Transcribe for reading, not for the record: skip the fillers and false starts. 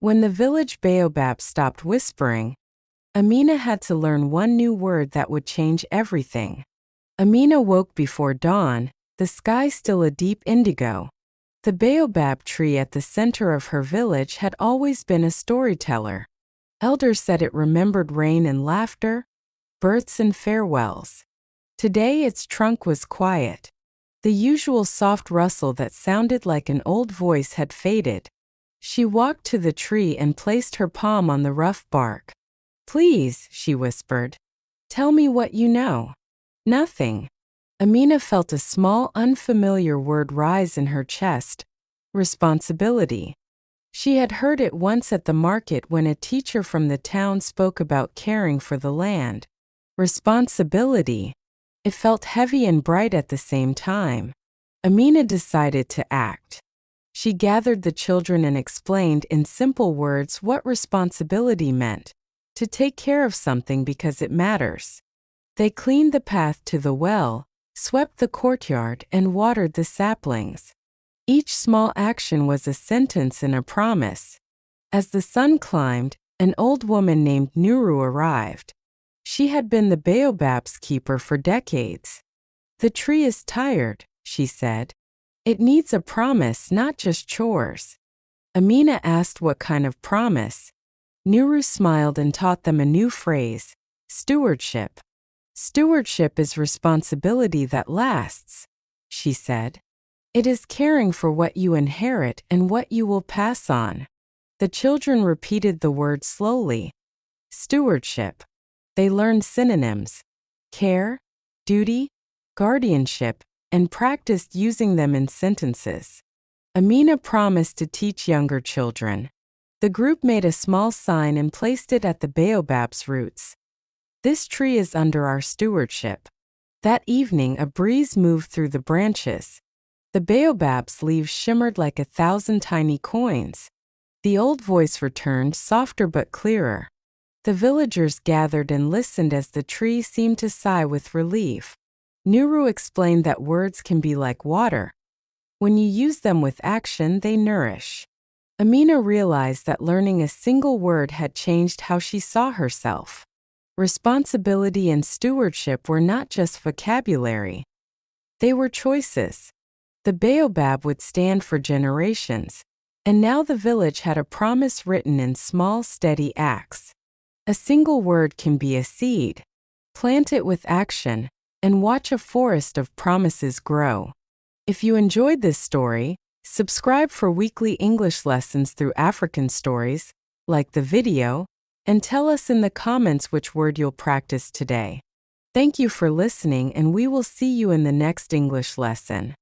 When the village Baobab stopped whispering, Amina had to learn one new word that would change everything. Amina woke before dawn, the sky still a deep indigo. The baobab tree at the center of her village had always been a storyteller. Elders said it remembered rain and laughter, births and farewells. Today its trunk was quiet. The usual soft rustle that sounded like an old voice had faded. She walked to the tree and placed her palm on the rough bark. "Please," she whispered, "tell me what you know." "Nothing." Amina felt a small, unfamiliar word rise in her chest. Responsibility. She had heard it once at the market when a teacher from the town spoke about caring for the land. Responsibility. It felt heavy and bright at the same time. Amina decided to act. She gathered the children and explained in simple words what responsibility meant: to take care of something because it matters. They cleaned the path to the well, swept the courtyard, and watered the saplings. Each small action was a sentence and a promise. As the sun climbed, an old woman named Nuru arrived. She had been the baobab's keeper for decades. "The tree is tired," she said. "It needs a promise, not just chores." Amina asked what kind of promise. Nuru smiled and taught them a new phrase: stewardship. "Stewardship is responsibility that lasts," she said. "It is caring for what you inherit and what you will pass on." The children repeated the word slowly. Stewardship. They learned synonyms: care, duty, guardianship, and practiced using them in sentences. Amina promised to teach younger children. The group made a small sign and placed it at the baobab's roots. "This tree is under our stewardship." That evening, a breeze moved through the branches. The baobab's leaves shimmered like 1,000 tiny coins. The old voice returned, softer but clearer. The villagers gathered and listened as the tree seemed to sigh with relief. Nuru explained that words can be like water. When you use them with action, they nourish. Amina realized that learning a single word had changed how she saw herself. Responsibility and stewardship were not just vocabulary. They were choices. The baobab would stand for generations, and now the village had a promise written in small, steady acts. A single word can be a seed. Plant it with action, and watch a forest of promises grow. If you enjoyed this story, subscribe for weekly English lessons through African stories, like the video, and tell us in the comments which word you'll practice today. Thank you for listening, and we will see you in the next English lesson.